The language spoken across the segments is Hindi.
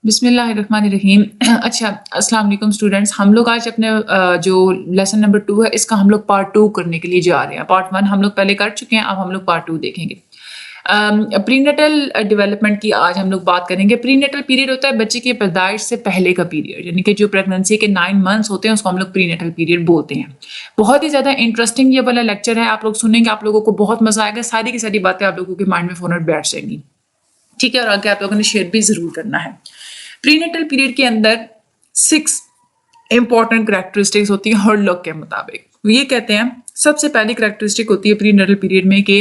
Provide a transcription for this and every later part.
बिस्मिल्लाहिर्रहमानिर्रहीम। अच्छा, अस्सलाम वालेकुम स्टूडेंट्स। हम लोग आज अपने जो लेसन नंबर 2 है इसका हम लोग पार्ट 2 करने के लिए जा रहे हैं। पार्ट 1 हम लोग पहले कर चुके हैं, अब हम लोग पार्ट 2 देखेंगे। प्रीनेटल डेवलपमेंट की आज हम लोग बात करेंगे। प्रीनेटल पीरियड होता है बच्चे की पैदाइश से पहले का पीरियड, यानी कि जो प्रेगनेंसी के 9 मंथ्स होते हैं उसको हम लोग प्रीनेटल पीरियड बोलते हैं। बहुत ही ज़्यादा इंटरेस्टिंग ये वाला लेक्चर है, आप लोग सुनेंगे, आप लोगों को बहुत मजा आएगा। सारी की सारी बातें आप लोगों के माइंड में फौरन बैठ जाएंगी, ठीक है, और आगे आप लोगों ने शेयर भी जरूर करना है। प्रीनेटल पीरियड के अंदर 6 इंपॉर्टेंट कैरेक्टरिस्टिक्स होती है हर लोग के मुताबिक। ये कहते हैं सबसे पहली कैरेक्टरिस्टिक होती है प्रीनेटल पीरियड में कि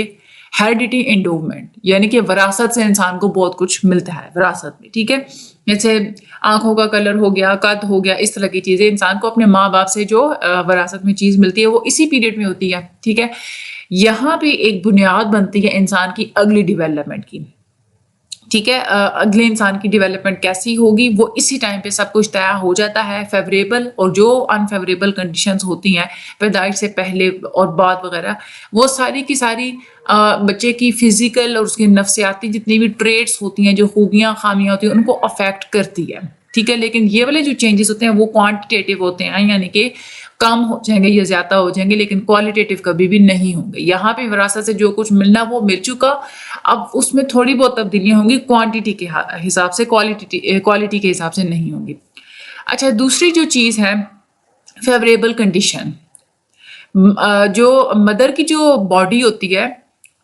हेरिडिटी एंडोवमेंट, यानी कि विरासत से इंसान को बहुत कुछ मिलता है विरासत में, ठीक है। जैसे आंखों का कलर हो गया, कद हो गया, इस तरह की चीजें इंसान को अपने माँ बाप से जो विरासत में चीज मिलती है वो इसी पीरियड में होती है, ठीक है। यहाँ पे एक बुनियाद बनती है इंसान की अगली डेवलपमेंट की, ठीक है। अगले इंसान की डेवलपमेंट कैसी होगी वो इसी टाइम पे सब कुछ तय हो जाता है। फेवरेबल और जो अनफेवरेबल कंडीशंस होती हैं पैदाइश से पहले और बाद वगैरह, वो सारी की सारी बच्चे की फिजिकल और उसकी नफ्सियाती जितनी भी ट्रेड्स होती हैं, जो खूबियां खामियां होती हैं, उनको अफेक्ट करती है, ठीक है। लेकिन ये वाले जो चेंजेस होते हैं वो क्वांटिटेटिव होते हैं, यानी कि कम हो जाएंगे या ज्यादा हो जाएंगे, लेकिन क्वालिटेटिव कभी भी नहीं होंगे। यहाँ पे विरासत से जो कुछ मिलना वो मिल चुका, अब उसमें थोड़ी बहुत तब्दीलियां होंगी, क्वांटिटी के हिसाब से, क्वालिटी के हिसाब से नहीं होंगी। अच्छा, दूसरी जो चीज है फेवरेबल कंडीशन। जो मदर की जो बॉडी होती है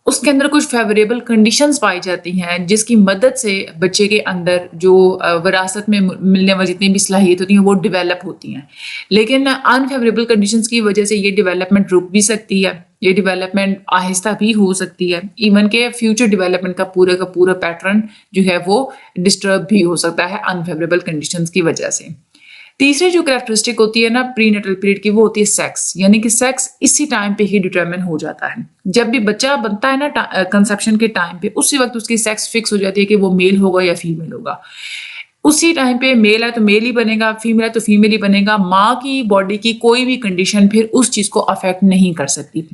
उसके अंदर कुछ फेवरेबल कंडीशंस पाई जाती हैं जिसकी मदद से बच्चे के अंदर जो विरासत में मिलने वाली जितनी भी सलाहियत होती हैं वो डेवलप होती हैं। लेकिन अनफेवरेबल कंडीशंस की वजह से ये डेवलपमेंट रुक भी सकती है, ये डेवलपमेंट आहिस्ता भी हो सकती है, इवन के फ्यूचर डेवलपमेंट का पूरा पैटर्न जो है वो डिस्टर्ब भी हो सकता है अनफेवरेबल कंडीशंस की वजह से। तीसरी जो कैरेक्टरिस्टिक होती है ना प्रीनेटल पीरियड की, वो होती है सेक्स, यानी कि सेक्स इसी टाइम पे ही डिटरमिन हो जाता है। जब भी बच्चा बनता है ना कंसेप्शन के टाइम पे, उसी वक्त उसकी सेक्स फिक्स हो जाती है कि वो मेल होगा या फीमेल होगा। उसी टाइम पे मेल है तो मेल ही बनेगा, फीमेल है तो फीमेल ही बनेगा। माँ की बॉडी की कोई भी कंडीशन फिर उस चीज को अफेक्ट नहीं कर सकती।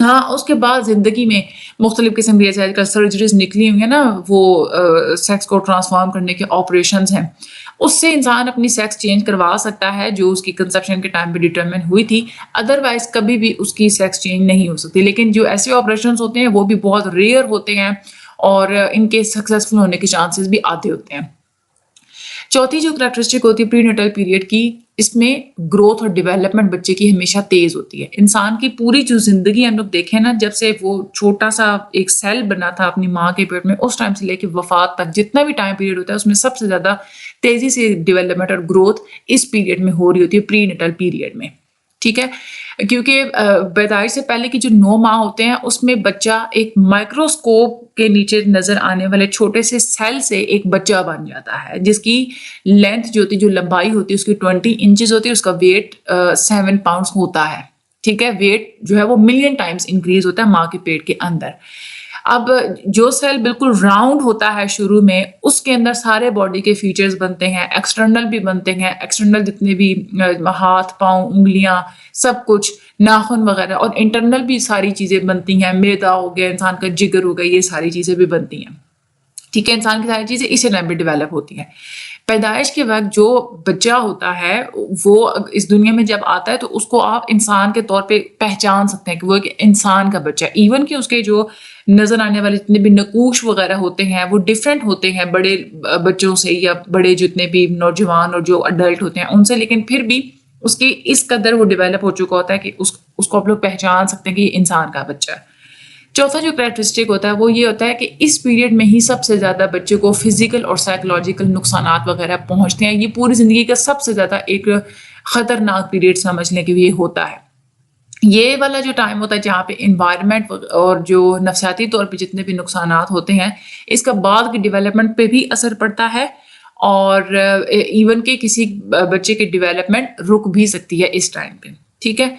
हाँ, उसके बाद जिंदगी में मुख्तलिफ किस्म की, जैसे आजकल सर्जरीज निकली हुई है ना, वो सेक्स को ट्रांसफॉर्म करने के ऑपरेशंस हैं, उससे इंसान अपनी सेक्स चेंज करवा सकता है जो उसकी कंसेप्शन के टाइम पे डिटरमिन हुई थी। अदरवाइज कभी भी उसकी सेक्स चेंज नहीं हो सकती। लेकिन जो ऐसे ऑपरेशंस होते हैं वो भी बहुत रेयर होते हैं और इनके सक्सेसफुल होने के चांसेस भी आते होते हैं। चौथी जो कैरेक्टरिस्टिक होती है प्रीनेटल पीरियड की, इसमें ग्रोथ और डेवलपमेंट बच्चे की हमेशा तेज होती है। इंसान की पूरी जो जिंदगी हम लोग देखें ना, जब से वो छोटा सा एक सेल बना था अपनी माँ के पेट में, उस टाइम से लेके वफात तक जितना भी टाइम पीरियड होता है उसमें सबसे ज्यादा तेजी से डेवलपमेंट और ग्रोथ इस पीरियड में हो रही होती है, प्रीनेटल पीरियड में, ठीक है। क्योंकि पैदाइश से पहले की जो 9 माह होते हैं उसमें बच्चा एक माइक्रोस्कोप के नीचे नजर आने वाले छोटे से सेल से एक बच्चा बन जाता है, जिसकी लेंथ जो होती है, जो लंबाई होती है उसकी 20 इंचेस होती है, उसका वेट 7 पाउंड्स होता है, ठीक है। वेट जो है वो मिलियन टाइम्स इंक्रीज होता है माँ के पेट के अंदर। अब जो सेल बिल्कुल राउंड होता है शुरू में, उसके अंदर सारे बॉडी के फीचर्स बनते हैं, एक्सटर्नल भी बनते हैं, एक्सटर्नल जितने भी हाथ पांव उंगलियां सब कुछ, नाखून वगैरह, और इंटरनल भी सारी चीजें बनती हैं, मैदा हो गया, इंसान का जिगर हो गया, ये सारी चीजें भी बनती हैं, ठीक है। इंसान की सारी चीजें इसी टाइम पे डेवलप होती हैं। पैदाइश के वक्त जो बच्चा होता है वो इस दुनिया में जब आता है तो उसको आप इंसान के तौर पे पहचान सकते हैं कि वो एक इंसान का बच्चा है। इवन कि उसके जो नजर आने वाले जितने भी नकूश वगैरह होते हैं वो डिफरेंट होते हैं बड़े बच्चों से या बड़े जितने भी नौजवान और जो अडल्ट होते हैं उनसे, लेकिन फिर भी उसकी इस कदर वो डेवलप हो चुका होता है कि उसको आप लोग पहचान सकते हैं कि ये इंसान का बच्चा है। चौथा जो कैरेक्टरिस्टिक होता है वो ये होता है कि इस पीरियड में ही सबसे ज्यादा बच्चे को फिजिकल और साइकोलॉजिकल नुकसानात वगैरह पहुंचते हैं। ये पूरी जिंदगी का सबसे ज्यादा एक खतरनाक पीरियड समझने के लिए होता है। ये वाला जो टाइम होता है जहाँ पे इन्वायरमेंट और जो नफसियाती तौर पे जितने भी नुकसानात होते हैं, इसका बाद की डेवलपमेंट पे भी असर पड़ता है और इवन के किसी बच्चे की डेवलपमेंट रुक भी सकती है इस टाइम पे, ठीक है।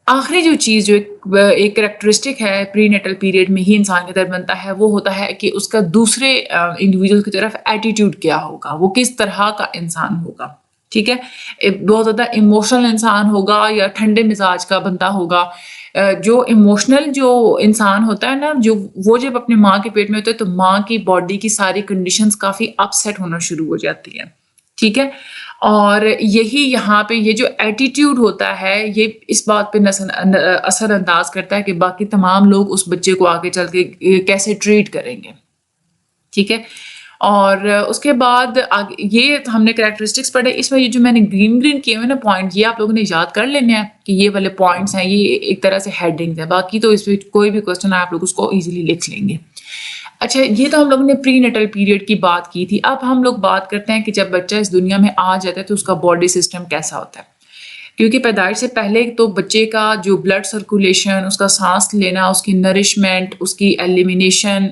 आखिरी जो चीज जो एक कैरेक्टरिस्टिक है प्रीनेटल पीरियड में ही इंसान के अंदर बनता है वो होता है कि उसका दूसरे इंडिविजुअल की तरफ एटीट्यूड क्या होगा, वो किस तरह का इंसान होगा, ठीक है। बहुत ज्यादा इमोशनल इंसान होगा या ठंडे मिजाज का बंदा होगा, जो इमोशनल जो इंसान होता है ना, जो वो जब अपनी माँ के पेट में होता है तो माँ की बॉडी की सारी कंडीशंस काफ़ी अपसेट होना शुरू हो जाती हैं, ठीक है? और यही यहाँ पे ये जो एटीट्यूड होता है, ये इस बात पे असरअंदाज करता है कि बाकी तमाम लोग उस बच्चे को आगे चल के कैसे ट्रीट करेंगे, ठीक है? और उसके बाद ये तो हमने कैरेक्टरिस्टिक्स पढ़े। इसमें ये जो मैंने ग्रीन किए हुए ना पॉइंट, ये आप लोगों ने याद कर लेने हैं कि ये वाले पॉइंट्स हैं, ये एक तरह से हेडिंग्स हैं। बाकी तो इसमें कोई भी क्वेश्चन आए आप लोग उसको इजीली लिख लेंगे। अच्छा, ये तो हम लोगों ने प्री नेटल पीरियड की बात की थी। अब हम लोग बात करते हैं कि जब बच्चा इस दुनिया में आ जाता है तो उसका बॉडी सिस्टम कैसा होता है। क्योंकि पैदाइश से पहले तो बच्चे का जो ब्लड सर्कुलेशन, उसका सांस लेना, उसकी नरिशमेंट, उसकी एलिमिनेशन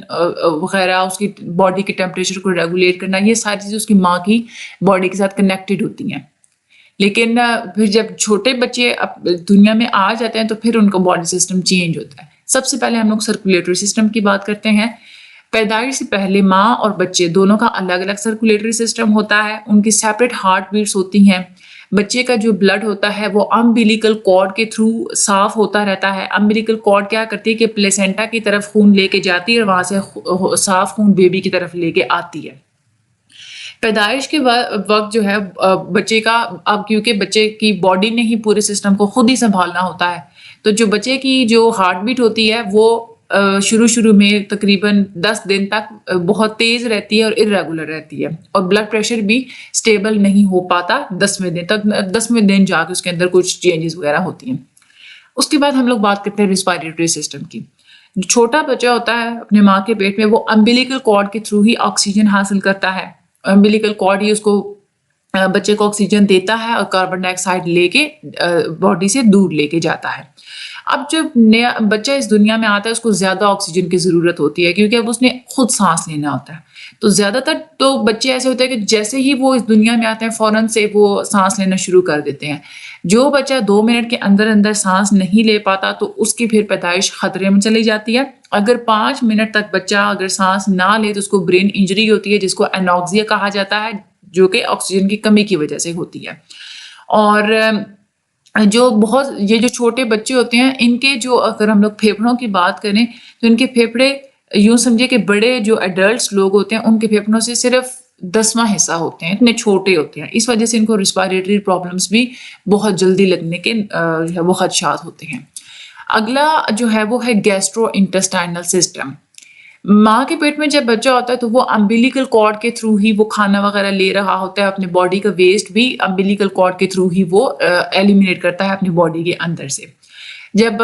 वगैरह, उसकी बॉडी के टेम्परेचर को रेगुलेट करना, ये सारी चीज़ें उसकी माँ की बॉडी के साथ कनेक्टेड होती हैं। लेकिन फिर जब छोटे बच्चे दुनिया में आ जाते हैं तो फिर उनका बॉडी सिस्टम चेंज होता है। सबसे पहले हम लोग सर्कुलेटरी सिस्टम की बात करते हैं। पैदाइश से पहले माँ और बच्चे दोनों का अलग अलग सर्कुलेटरी सिस्टम होता है, उनकी सेपरेट हार्ट बीट्स होती हैं। बच्चे का जो ब्लड होता है वो अम्बिलिकल कॉर्ड के थ्रू साफ होता रहता है। अम्बिलिकल कॉर्ड क्या करती है कि प्लेसेंटा की तरफ खून लेके जाती है और वहां से साफ खून बेबी की तरफ लेके आती है। पैदाइश के वक्त जो है बच्चे का, अब क्योंकि बच्चे की बॉडी ने ही पूरे सिस्टम को खुद ही संभालना होता है, तो जो बच्चे की जो हार्ट बीट होती है वो शुरू में तकरीबन 10 दिन तक बहुत तेज़ रहती है और इर्रेगुलर रहती है, और ब्लड प्रेशर भी स्टेबल नहीं हो पाता 10वें दिन तक। 10वें दिन जाके उसके अंदर कुछ चेंजेस वगैरह होती हैं। उसके बाद हम लोग बात करते हैं रिस्पायरेटरी सिस्टम की। जो छोटा बच्चा होता है अपने माँ के पेट में, वो अम्बिलिकल कॉर्ड के थ्रू ही ऑक्सीजन हासिल करता है। अम्बिलिकल कॉर्ड ही उसको बच्चे को ऑक्सीजन देता है और कार्बन डाइऑक्साइड लेके बॉडी से दूर लेके जाता है। अब जब नया बच्चा इस दुनिया में आता है उसको ज़्यादा ऑक्सीजन की ज़रूरत होती है, क्योंकि अब उसने खुद सांस लेना होता है। तो ज़्यादातर तो बच्चे ऐसे होते हैं कि जैसे ही वो इस दुनिया में आते हैं फ़ौरन से वो सांस लेना शुरू कर देते हैं। जो बच्चा 2 मिनट के अंदर अंदर सांस नहीं ले पाता तो उसकी फिर पैदाइश खतरे में चली जाती है। अगर 5 मिनट तक बच्चा अगर सांस ना ले तो उसको ब्रेन इंजरी होती है, जिसको एनॉक्सिया कहा जाता है, जो कि ऑक्सीजन की कमी की वजह से होती है। और ये जो छोटे बच्चे होते हैं, इनके जो, अगर हम लोग फेफड़ों की बात करें तो इनके फेफड़े यूँ समझिए कि बड़े जो एडल्ट्स लोग होते हैं उनके फेफड़ों से सिर्फ 10वां हिस्सा होते हैं, इतने छोटे होते हैं। इस वजह से इनको रिस्पायरेटरी प्रॉब्लम्स भी बहुत जल्दी लगने के वो खदशात होते हैं। अगला जो है वो है गैस्ट्रो इंटेस्टाइनल सिस्टम। माँ के पेट में जब बच्चा होता है तो वो अम्बिलिकल कॉर्ड के थ्रू ही वो खाना वगैरह ले रहा होता है, अपने बॉडी का वेस्ट भी अम्बिलिकल कॉर्ड के थ्रू ही वो एलिमिनेट करता है अपनी बॉडी के अंदर से। जब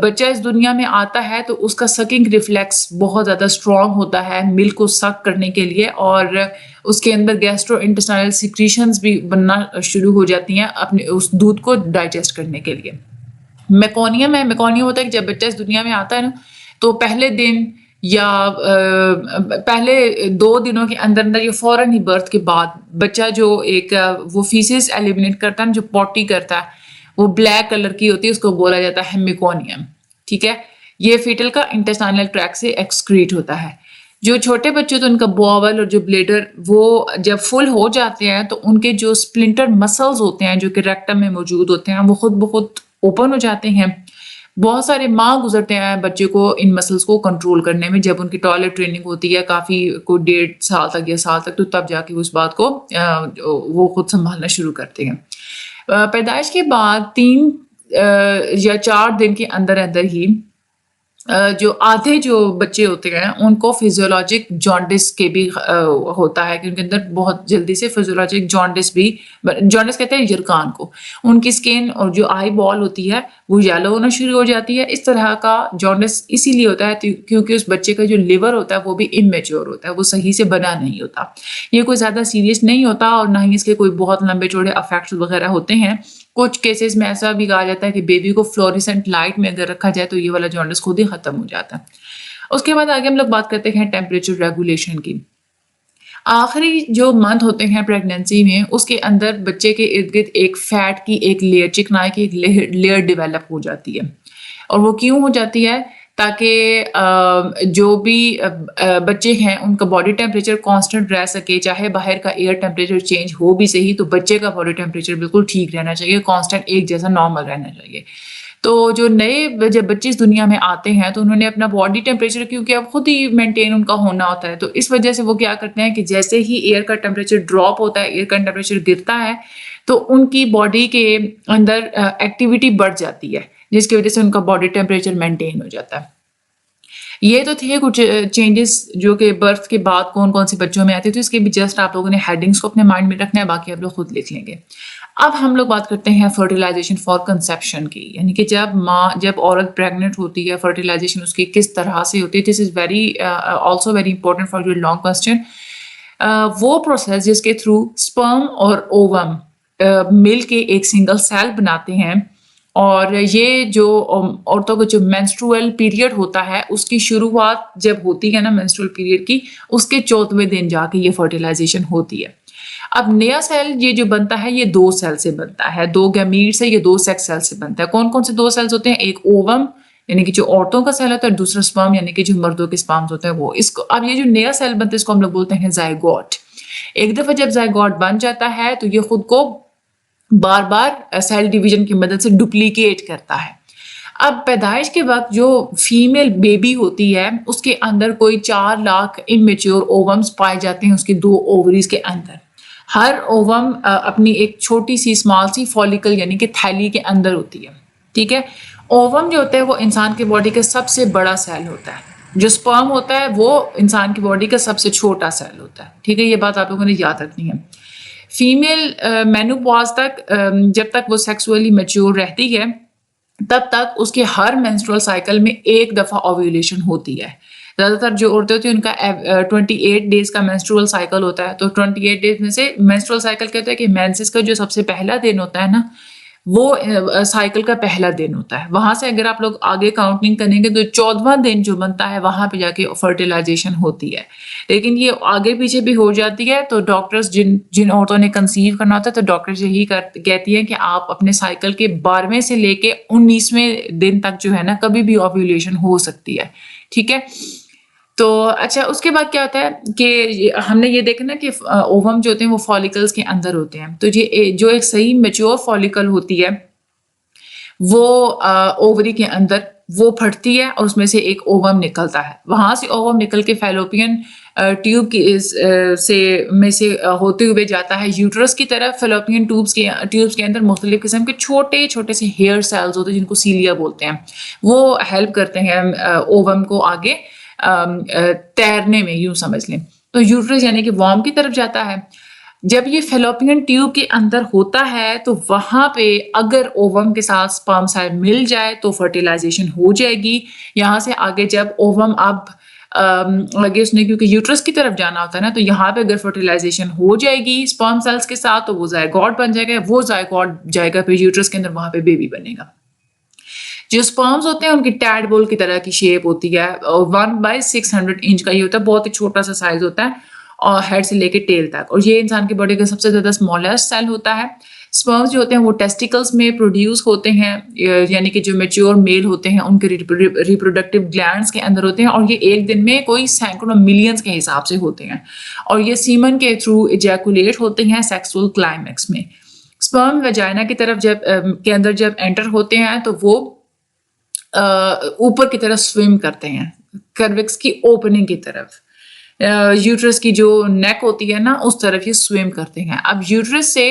बच्चा इस दुनिया में आता है तो उसका सकिंग रिफ्लेक्स बहुत ज़्यादा स्ट्रॉन्ग होता है मिल्क को सक करने के लिए, और उसके अंदर गैस्ट्रो इंटेस्टाइनल सिक्रीशंस भी बनना शुरू हो जाती हैं अपने उस दूध को डाइजेस्ट करने के लिए। मेकोनियम होता है कि जब बच्चा इस दुनिया में आता है ना, तो पहले दिन या पहले 2 दिनों के अंदर या फ़ौरन ही बर्थ के बाद बच्चा जो वो फीसेस एलिमिनेट करता है, जो पॉटी करता है, वो ब्लैक कलर की होती है, उसको बोला जाता है मेकोनियम, ठीक है? ये फीटल का इंटेस्टाइनल ट्रैक्ट से एक्सक्रीट होता है। जो छोटे बच्चे तो उनका बॉवल और जो ब्लैडर वो जब फुल हो जाते हैं तो उनके जो स्प्लिंटर मसल्स होते हैं जो कि रेक्टम में मौजूद होते हैं वो खुद ब खुद ओपन हो जाते हैं। बहुत सारे माह गुजरते हैं बच्चे को इन मसल्स को कंट्रोल करने में। जब उनकी टॉयलेट ट्रेनिंग होती है काफ़ी को 1.5 साल तक या साल तक, तो तब जाके उस बात को वो खुद संभालना शुरू करते हैं। पैदाइश के बाद 3 या 4 दिन के अंदर अंदर ही जो आधे जो बच्चे होते हैं उनको फिजियोलॉजिक जॉन्डिस के भी होता है कि उनके अंदर बहुत जल्दी से फिजियोलॉजिक जॉन्डिस कहते हैं यरकान को। उनकी स्किन और जो आई बॉल होती है वो येलो होना शुरू हो जाती है। इस तरह का जॉन्डिस इसीलिए होता है क्योंकि उस बच्चे का जो लिवर होता है वो भी इमेच्योर होता है, वो सही से बना नहीं होता। ये कोई ज़्यादा सीरियस नहीं होता और ना ही इसके कोई बहुत लंबे चौड़े इफेक्ट्स वगैरह होते हैं। कुछ केसेस में ऐसा भी कहा जाता है कि बेबी को फ्लोरेसेंट लाइट में अगर रखा जाए तो ये वाला जॉन्डिस खुद ही खत्म हो जाता है। उसके बाद आगे हम लोग बात करते हैं टेम्परेचर रेगुलेशन की। आखिरी जो मंथ होते हैं प्रेगनेंसी में, उसके अंदर बच्चे के इर्द गिर्द एक फैट की एक लेयर, चिकनाई की एक लेयर डेवलप हो जाती है। और वो क्यों हो जाती है? ताकि जो भी बच्चे हैं उनका बॉडी टेम्परेचर कांस्टेंट रह सके, चाहे बाहर का एयर टेम्परेचर चेंज हो भी सही तो बच्चे का बॉडी टेम्परेचर बिल्कुल ठीक रहना चाहिए, कांस्टेंट एक जैसा नॉर्मल रहना चाहिए। तो जो नए जब बच्चे इस दुनिया में आते हैं तो उन्होंने अपना बॉडी टेम्परेचर क्योंकि अब खुद ही मेंटेन उनका होना होता है, तो इस वजह से वो क्या करते हैं कि जैसे ही एयर का टेम्परेचर ड्रॉप होता है, एयर का टेम्परेचर गिरता है, तो उनकी बॉडी के अंदर एक्टिविटी बढ़ जाती है, जिसकी वजह से उनका बॉडी टेम्परेचर मेंटेन हो जाता है। ये तो थे कुछ चेंजेस जो कि बर्थ के बाद कौन-कौन से बच्चों में आते हैं, तो इसके भी जस्ट आप लोगों ने हेडिंग्स को अपने माइंड में रखना है, बाकी आप लोग खुद लिख लेंगे। अब हम लोग बात करते हैं फर्टिलाइजेशन फॉर कंसेप्शन की, यानी कि जब औरत प्रेग्नेंट होती है, फर्टिलाइजेशन उसकी किस तरह से होती है। This is very also very important for your long question. वो प्रोसेस जिसके थ्रू स्पर्म और ओवम मिल के एक सिंगल सेल बनाते हैं, और ये जो औरतों को जो मेंस्ट्रुअल पीरियड होता है उसकी शुरुआत जब होती है ना मेंस्ट्रुअल पीरियड की, उसके 14वें दिन जाके ये फर्टिलाइजेशन होती है। अब नया सेल ये जो बनता है ये 2 सेल से बनता है, 2 गैमीट से, ये 2 सेक्स सेल से बनता है। कौन-कौन से 2 सेल्स होते हैं? एक ओवम यानी कि जो औरतों का सेल होता है, दूसरा स्पर्म यानी कि जो मर्दों के स्पर्म्स होते हैं वो। इसको अब ये जो नया सेल बनता है इसको हम लोग बोलते हैं ज़ायगोट। एक दफ़ा जब ज़ायगोट बन जाता है तो ये खुद को बार-बार सेल डिवीजन की मदद से डुप्लीकेट करता है। अब पैदाइश के वक़्त जो फीमेल बेबी होती है उसके अंदर कोई 4 लाख इमैच्योर ओवम्स पाए जाते हैं उसके 2 ओवरीज़ के अंदर। हर ओवम अपनी एक छोटी सी स्मॉल सी फॉलिकल यानी कि थैली के अंदर होती है, ठीक है? ओवम जो होता है वो इंसान की बॉडी का सबसे बड़ा सेल होता है। जो स्पर्म होता है वो इंसान की बॉडी का सबसे छोटा सेल होता है, ठीक है? ये बात आप लोगों ने याद रखनी है। फीमेल मेनोपॉज तक जब तक वो सेक्सुअली मैच्योर रहती है तब तक उसके हर मेंस्ट्रुअल साइकिल में एक दफ़ा ओव्यूलेशन होती है। ज़्यादातर जो औरतें होती हैं उनका 28 डेज़ का मेंस्ट्रुअल साइकिल होता है, तो 28 डेज़ में से मेंस्ट्रुअल साइकिल कहते हैं कि मेंसेस का जो सबसे पहला दिन होता है ना, वो साइकिल का पहला दिन होता है। वहाँ से अगर आप लोग आगे काउंटिंग करेंगे तो 14वां दिन जो बनता है वहाँ पे जाके फर्टिलाइजेशन होती है। लेकिन ये आगे पीछे भी हो जाती है, तो डॉक्टर्स जिन औरतों ने कंसीव करना होता है तो डॉक्टर्स यही कहती हैं कि आप अपने साइकिल के 12वें से लेके 19वें दिन तक जो है ना कभी भी ओव्यूलेशन हो सकती है, ठीक है? तो अच्छा उसके बाद क्या होता है कि हमने ये देखा ना कि ओवम जो होते हैं वो फॉलिकल्स के अंदर होते हैं, तो ये जो एक सही मैच्योर फॉलिकल होती है वो ओवरी के अंदर वो फटती है और उसमें से एक ओवम निकलता है। वहाँ से ओवम निकल के फैलोपियन ट्यूब की होते हुए जाता है यूट्रस की तरफ। फैलोपियन ट्यूब्स के अंदर मुख्तलिफ किस्म के छोटे छोटे से हेयर सेल्स होते हैं जिनको सीलिया बोलते हैं, वो हेल्प करते हैं ओवम को आगे तैरने में, यूं समझ लें। तो यूट्रस यानी कि वॉर्म की तरफ जाता है। जब ये फैलोपियन ट्यूब के अंदर होता है तो वहां पे अगर ओवम के साथ स्पर्म सेल मिल जाए तो फर्टिलाइजेशन हो जाएगी। यहाँ से आगे जब ओवम आगे उसने क्योंकि यूट्रस की तरफ जाना होता है ना, तो यहाँ पे अगर फर्टिलाइजेशन हो जाएगी स्पर्म सेल्स के साथ तो वो ज़ायगोट बन जाएगा। वो ज़ायगोट जाएगा फिर यूट्रस के अंदर, वहां पे बेबी बनेगा। जो स्पर्म्स होते हैं उनकी टैड बॉल की तरह की शेप होती है और 1/600 इंच का ये होता है, बहुत ही छोटा सा साइज होता है और हेड से लेके टेल तक, और ये इंसान की बॉडी का सबसे ज्यादा स्मॉलेस्ट सेल होता है। स्पर्म्स जो होते हैं वो टेस्टिकल्स में प्रोड्यूस होते हैं, यानी कि जो मैच्योर मेल होते हैं उनके रिप्रोडक्टिव ग्लैंड्स के अंदर होते हैं, और ये एक दिन में कोई सैकड़ों मिलियंस के हिसाब से होते हैं, और ये सीमन के थ्रू इजैकुलेट होते हैं सेक्सुअल क्लाइमैक्स में। स्पर्म वेजाइना की तरफ के अंदर जब एंटर होते हैं तो वो ऊपर की तरफ स्विम करते हैं कर्विक्स की ओपनिंग की तरफ। यूट्रस की जो नेक होती है ना उस तरफ ये स्विम करते हैं। अब यूट्रस से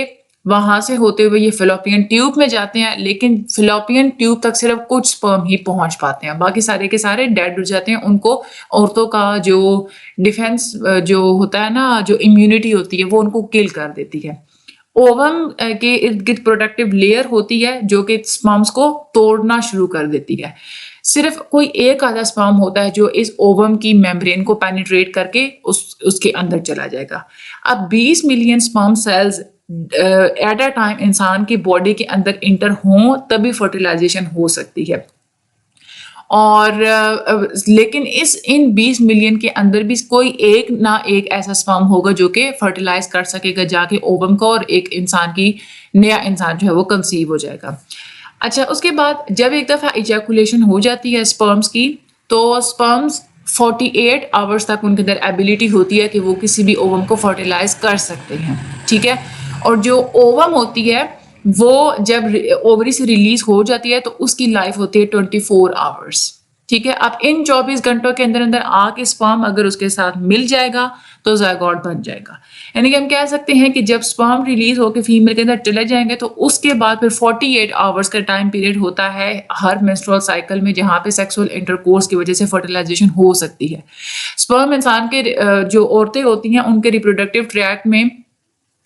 वहां से होते हुए ये फिलोपियन ट्यूब में जाते हैं, लेकिन फिलोपियन ट्यूब तक सिर्फ कुछ स्पर्म ही पहुंच पाते हैं, बाकी सारे के सारे डेड हो जाते हैं। उनको औरतों का जो डिफेंस जो होता है ना, जो इम्यूनिटी होती है वो उनको किल कर देती है। ओवम के इर्द गिर्द प्रोडक्टिव लेयर होती है जो कि स्पर्म्स को तोड़ना शुरू कर देती है। सिर्फ कोई एक आधा स्पर्म होता है जो इस ओवम की मेम्ब्रेन को पेनिट्रेट करके उसके अंदर चला जाएगा। अब 20 million sperm cells at a time इंसान की बॉडी के अंदर इंटर हों तभी फर्टिलाइजेशन हो सकती है। और लेकिन इन 20 मिलियन के अंदर भी कोई एक ना एक ऐसा स्पर्म होगा जो कि फर्टिलाइज कर सकेगा जाके ओवम को, और एक इंसान की नया इंसान जो है वो कंसीव हो जाएगा। अच्छा उसके बाद जब एक दफ़ा इजैकुलेशन हो जाती है स्पर्म्स की, तो स्पर्म्स 48 आवर्स तक उनके अंदर एबिलिटी होती है कि वो किसी भी ओवम को फर्टिलाइज कर सकते हैं, ठीक है। और जो ओवम होती है वो जब ओवरी से रिलीज हो जाती है तो उसकी लाइफ होती है 24 आवर्स। ठीक है, अब इन 24 घंटों के अंदर अंदर आके स्पर्म अगर उसके साथ मिल जाएगा तो ज़ायगोट बन जाएगा। यानी कि हम कह सकते हैं कि जब स्पर्म रिलीज होकर फीमेल के अंदर चले जाएंगे तो उसके बाद फिर 48 आवर्स का टाइम पीरियड होता है हर मेंस्ट्रुअल साइकिल में, जहाँ पे सेक्सुअल इंटरकोर्स की वजह से फर्टिलाइजेशन हो सकती है। स्पर्म इंसान के जो औरतें होती हैं उनके रिप्रोडक्टिव ट्रैक्ट में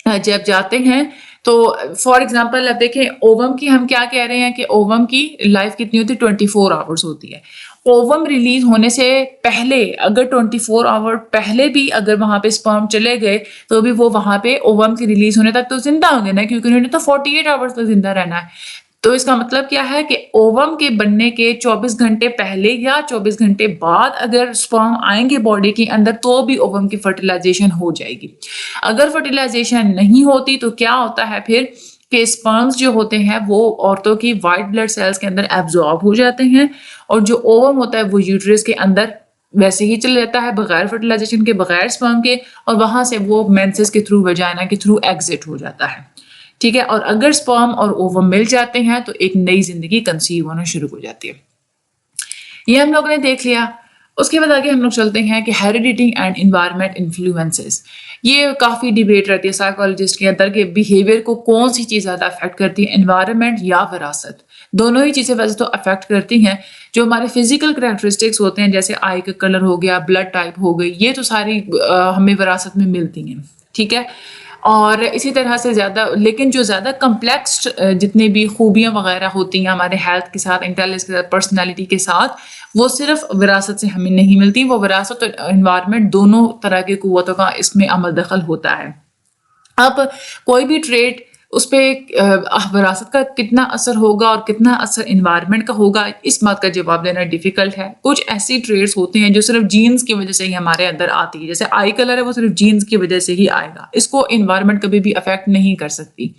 जब जाते हैं तो फॉर एग्जांपल अब देखें ओवम की हम क्या कह रहे हैं कि ओवम की लाइफ कितनी होती है 24 आवर्स होती है। ओवम रिलीज होने से पहले अगर 24 आवर पहले भी अगर वहां पे स्पर्म चले गए तो भी वो वहां पे ओवम के रिलीज होने तक तो जिंदा होंगे ना, क्योंकि उन्होंने तो 48 आवर्स तक जिंदा रहना है। तो इसका मतलब क्या है कि ओवम के बनने के 24 घंटे पहले या 24 घंटे बाद अगर स्पर्म आएंगे बॉडी के अंदर तो भी ओवम की फर्टिलाइजेशन हो जाएगी। अगर फर्टिलाइजेशन नहीं होती तो क्या होता है फिर कि स्पर्म्स जो होते हैं वो औरतों की वाइट ब्लड सेल्स के अंदर एब्जॉर्ब हो जाते हैं और जो ओवम होता है वो यूट्रस के अंदर वैसे ही चले जाता है बगैर फर्टिलाइजेशन के, बगैर स्पर्म के, और वहां से वो मेंसेस के थ्रू, वजाइना के थ्रू एग्जिट हो जाता है। ठीक है, और अगर स्पर्म और ओवम मिल जाते हैं तो एक नई जिंदगी कंसीव होना शुरू हो जाती है। ये हम लोगों ने देख लिया। उसके बाद आगे हम लोग चलते हैं कि हेरिडिटी एंड एनवायरनमेंट इन्फ्लुएंसेस। ये काफ़ी डिबेट रहती है साइकोलॉजिस्ट के अंदर कि बिहेवियर को कौन सी चीज़ ज़्यादा अफेक्ट करती है, एनवायरनमेंट या विरासत। दोनों ही चीज़ें वैसे तो अफेक्ट करती हैं। जो हमारे फिजिकल करैक्टरिस्टिक्स होते हैं जैसे आई का कलर हो गया, ब्लड टाइप हो गई, ये तो सारी हमें विरासत में मिलती हैं। ठीक है, और इसी तरह से ज़्यादा, लेकिन जो ज़्यादा कम्प्लेक्स जितनी भी खूबियाँ वगैरह होती हैं हमारे हेल्थ के साथ, इंटेलिजेंस के साथ, पर्सनालिटी के साथ, वो सिर्फ विरासत से हमें नहीं मिलती। वो विरासत और एनवायरनमेंट दोनों तरह की कुव्वतों का इसमें अमल दखल होता है। अब कोई भी ट्रेड उस पर विरासत का कितना असर होगा और कितना असर इन्वायरमेंट का होगा, इस बात का जवाब देना डिफिकल्ट है। कुछ ऐसी ट्रेड्स होते हैं जो सिर्फ जीन्स की वजह से ही हमारे अंदर आती है, जैसे आई कलर है वो सिर्फ जीन्स की वजह से ही आएगा, इसको इन्वायरमेंट कभी भी अफेक्ट नहीं कर सकती,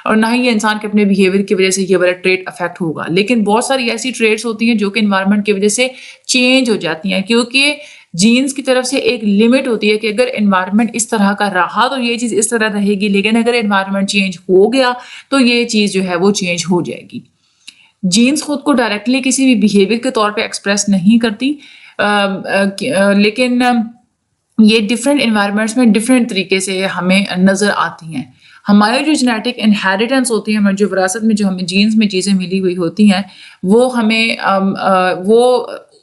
और ना ही ये इंसान के अपने बिहेवियर की वजह से ये वाला ट्रेड अफेक्ट होगा। लेकिन बहुत सारी ऐसी ट्रेड्स होती हैं जो कि इन्वायरमेंट की वजह से चेंज हो जाती हैं, क्योंकि जीन्स की तरफ से एक लिमिट होती है कि अगर एनवायरनमेंट इस तरह का रहा तो ये चीज़ इस तरह रहेगी, लेकिन अगर एनवायरनमेंट चेंज हो गया तो ये चीज़ जो है वो चेंज हो जाएगी। जीन्स खुद को डायरेक्टली किसी भी बिहेवियर के तौर पे एक्सप्रेस नहीं करती, लेकिन ये डिफरेंट एनवायरनमेंट्स में डिफरेंट तरीके से हमें नज़र आती हैं। हमारी जो जेनेटिक इनहेरिटेंस होती है, हमारी जो विरासत में जो हमें जीन्स में चीज़ें मिली हुई होती हैं, वो हमें वो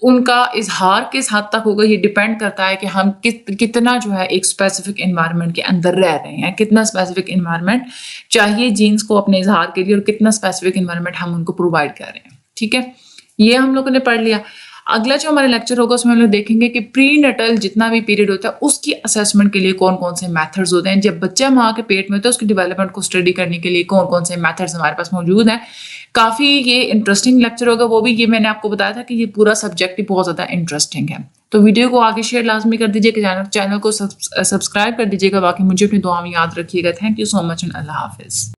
उनका इजहार किस हद तक होगा ये डिपेंड करता है कि हम कितना जो है एक स्पेसिफिक एनवायरनमेंट के अंदर रह रहे हैं, कितना स्पेसिफिक एनवायरनमेंट चाहिए जीन्स को अपने इजहार के लिए और कितना स्पेसिफिक एनवायरनमेंट हम उनको प्रोवाइड कर रहे हैं। ठीक है, ये हम लोगों ने पढ़ लिया। अगला जो हमारा लेक्चर होगा उसमें हम लोग देखेंगे कि प्री नटल जितना भी पीरियड होता है उसकी असेसमेंट के लिए कौन कौन से मेथड्स होते हैं। जब बच्चा माँ के पेट में होता है उसकी डेवलपमेंट को स्टडी करने के लिए कौन कौन से मेथड्स हमारे पास मौजूद हैं। काफ़ी ये इंटरेस्टिंग लेक्चर होगा, वो भी ये मैंने आपको बताया था कि ये पूरा सब्जेक्ट ही बहुत ज़्यादा इंटरेस्टिंग है। तो वीडियो को आगे शेयर लाजमी कर दीजिएगा, चैनल को सब्सक्राइब कर दीजिएगा। बाकी मुझे अपनी दुआ में याद रखिएगा। Thank you so much and अल्लाह हाफिज़।